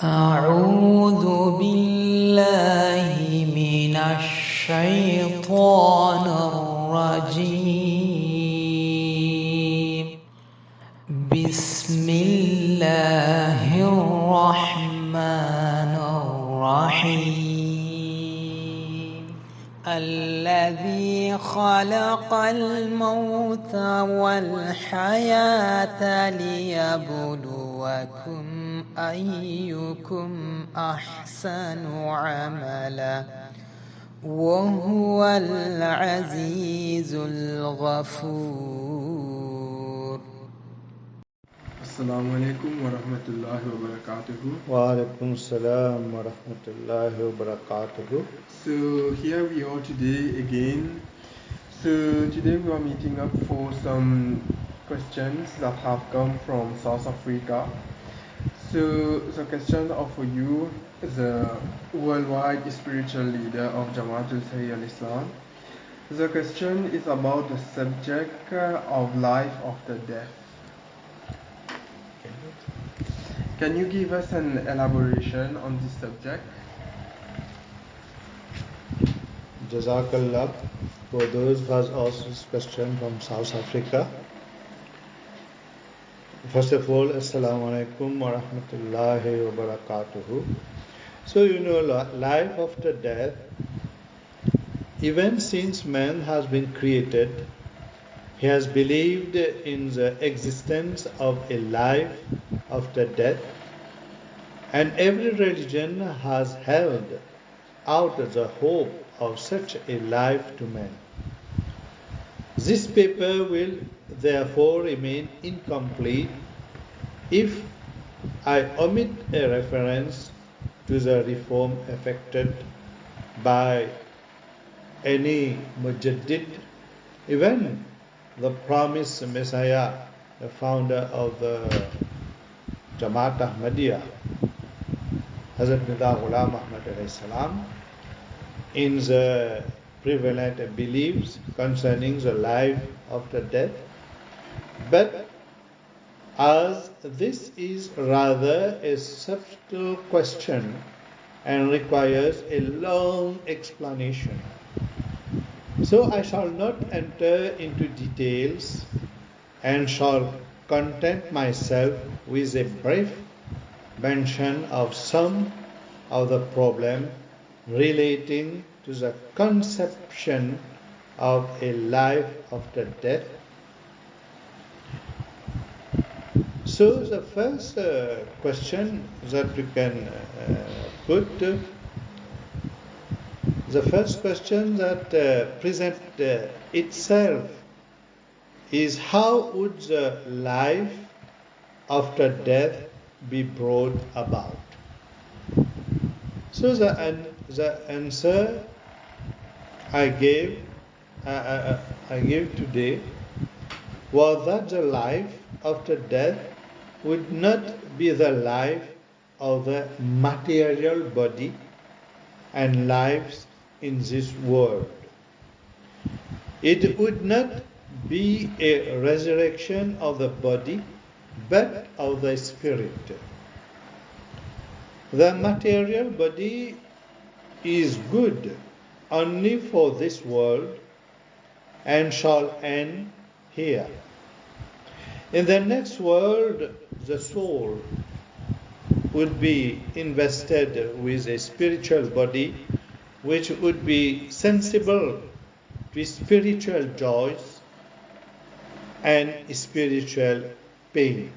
أعوذ بالله من الشيطان الرجيم بسم الله الرحمن الرحيم الذي خلق الموت والحياة ليبلوكم أيكم أحسن عملا وهو العزيز الغفور. Assalamu alaikum wa rahmatullahi wa barakatuhu. Wa alaikum salam wa rahmatullahi wa barakatuhu. So here we are today again. So today we are meeting up for some questions that have come from South Africa. So the question are for you, the worldwide spiritual leader of Jamaat Sahih al-Islam. The question is about the subject of life after death. Can you give us an elaboration on this subject? Jazakallah for those who has asked this question from South Africa. First of all, Assalamu alaikum wa rahmatullahi wa barakatuhu. So life after death, even since man has been created, he has believed in the existence of a life after death, and every religion has held out the hope of such a life to man. This paper will therefore remain incomplete if I omit a reference to the reform effected by any mujaddid, even the promised Messiah, the founder of the Jamaat Ahmadiyya, Hazrat Ghulam Ahmad alayhi salam, in the prevalent beliefs concerning the life after death. But as this is rather a subtle question and requires a long explanation, so I shall not enter into details and shall content myself with a brief mention of some of the problem relating to the conception of a life after death. So the first question that we can put, the first question that presents itself is, how would the life after death be brought about? So the answer I gave today was that the life after death would not be the life of the material body and lives in this world. It would not be a resurrection of the body, but of the spirit. The material body is good only for this world and shall end here. In the next world, the soul would be invested with a spiritual body which would be sensible to spiritual joys and spiritual pain.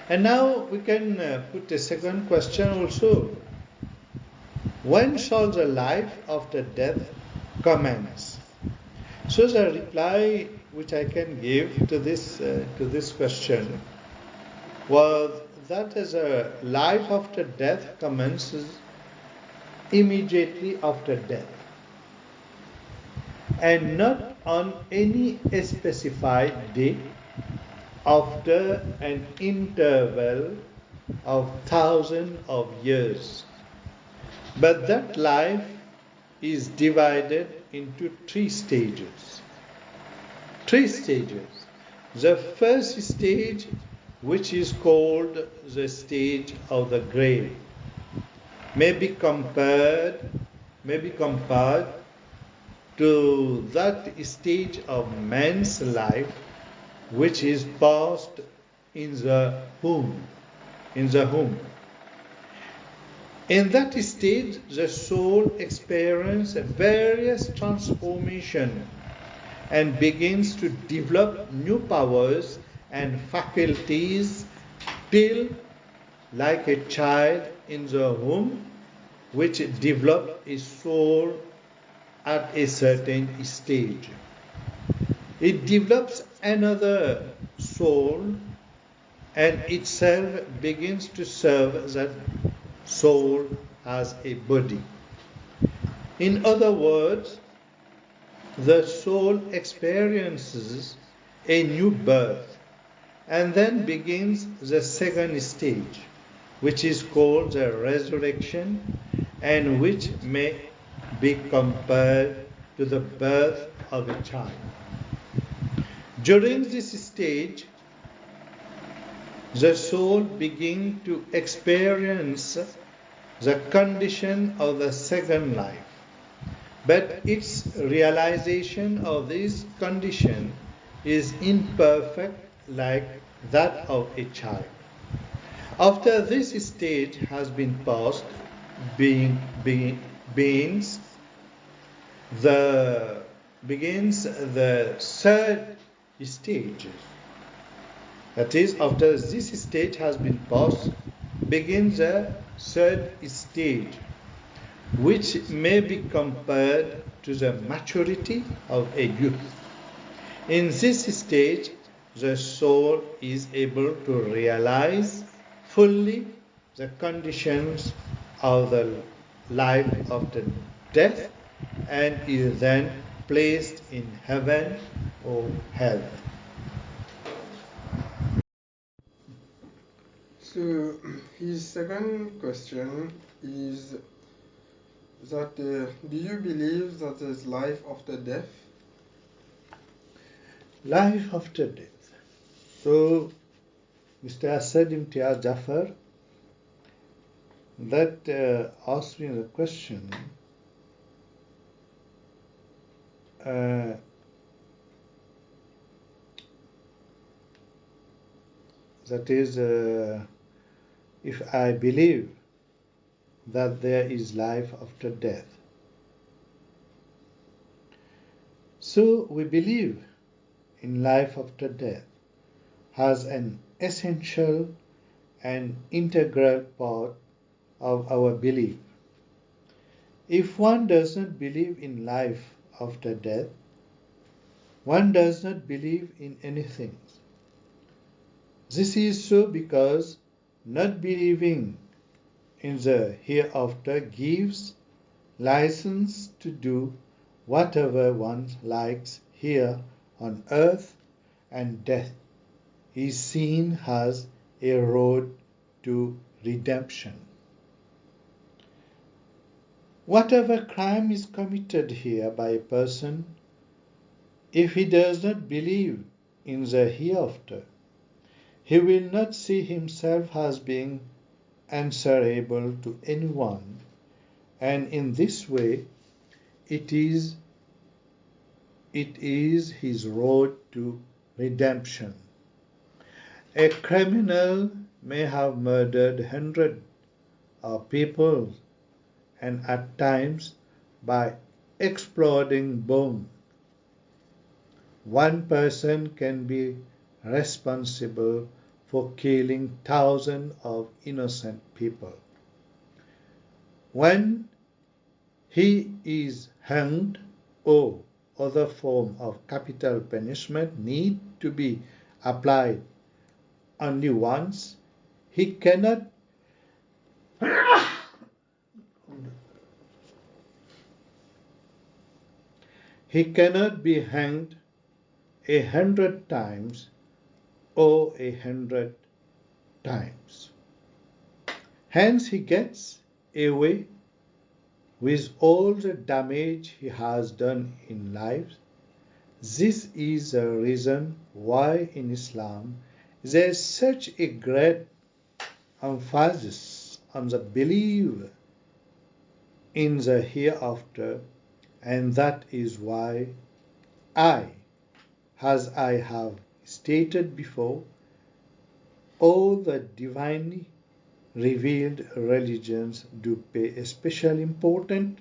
And now we can put a second question also. When shall the life after death commence? So the reply which I can give to this question was that as a life after death commences immediately after death, and not on any specified day after an interval of thousands of years. But that life is divided into three stages. The first stage which is called the stage of the grave, may be compared to that stage of man's life which is passed in the womb. In that stage, the soul experiences various transformations and begins to develop new powers and faculties till, like a child in the womb, which develops a soul at a certain stage. It develops another soul and itself begins to serve that soul as a body. In other words, the soul experiences a new birth and then begins the second stage, which is called the resurrection and which may be compared to the birth of a child. During this stage, the soul begins to experience the condition of the second life, but its realization of this condition is imperfect like that of a child. After this stage has been passed, begins the third stage. That is, after this stage has been passed, begins the third stage, which may be compared to the maturity of a youth. In this stage, the soul is able to realize fully the conditions of the life after death and is then placed in heaven or hell. So his second question is that do you believe that there is life after death? Life after death. So, Mr. Asad Imtiaz Jafar, that asked me the question, that is, if I believe that there is life after death. So we believe in life after death as an essential and integral part of our belief. If one does not believe in life after death, one does not believe in anything. This is so because not believing in the hereafter gives license to do whatever one likes here on earth, and death is seen as a road to redemption. Whatever crime is committed here by a person, if he does not believe in the hereafter, he will not see himself as being answerable to anyone, and in this way it is his road to redemption. A criminal may have murdered hundreds of people and at times by exploding bomb. One person can be responsible for killing thousands of innocent people. When he is hanged or other form of capital punishment need to be applied only once, he cannot be hanged 100 times or 100 times. Hence he gets away with all the damage he has done in life. This is the reason why in Islam there is such a great emphasis on the belief in the hereafter, and that is why as I have stated before, all the divinely revealed religions do pay special importance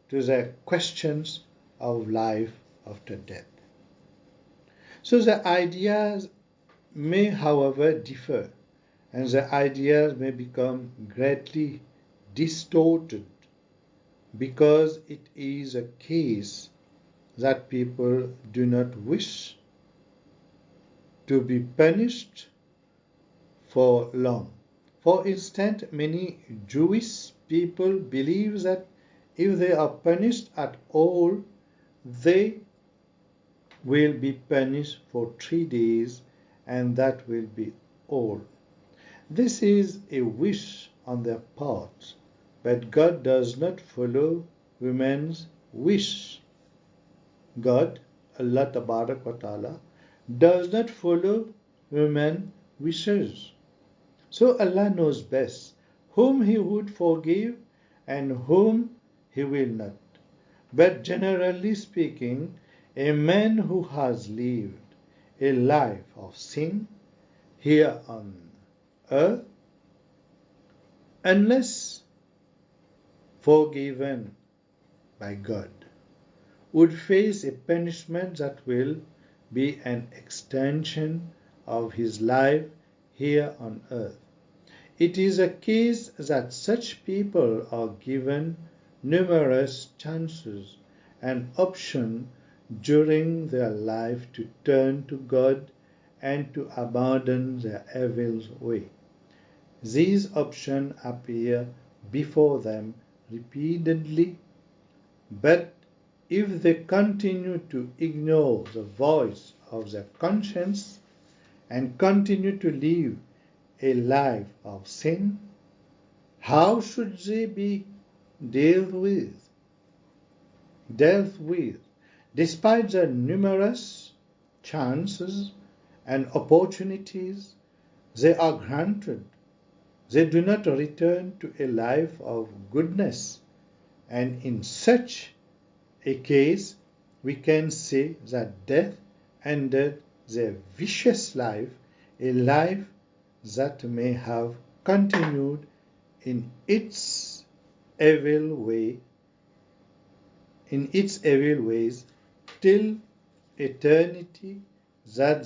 to the questions of life after death. So the ideas may, however, differ, and the ideas may become greatly distorted because it is a case that people do not wish to be punished for long. For instance, many Jewish people believe that if they are punished at all, they will be punished for 3 days, and that will be all. This is a wish on their part, but God does not follow women's wish. God, Allah Tabarak wa Ta'ala, does not follow women's wishes. So Allah knows best whom He would forgive and whom He will not. But generally speaking, a man who has lived a life of sin here on earth, unless forgiven by God, would face a punishment that will be an extension of his life here on earth. It is a case that such people are given numerous chances and options during their life to turn to God and to abandon their evil way. These options appear before them repeatedly, but if they continue to ignore the voice of their conscience and continue to live a life of sin, how should they be dealt with? Despite the numerous chances and opportunities they are granted, they do not return to a life of goodness, and in such a case we can say that death ended their vicious life, a life that may have continued in its evil ways till eternity, that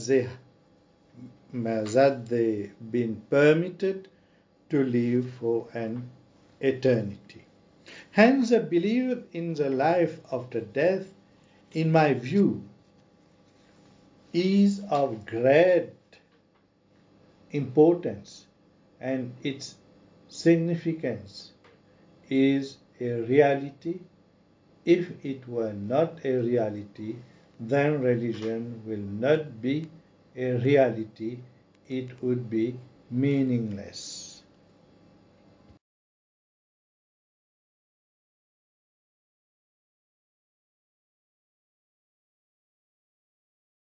they been permitted to live for an eternity. Hence, the belief in the life after death, in my view, is of great importance, and its significance is a reality. If it were not a reality, then religion will not be a reality. It would be meaningless.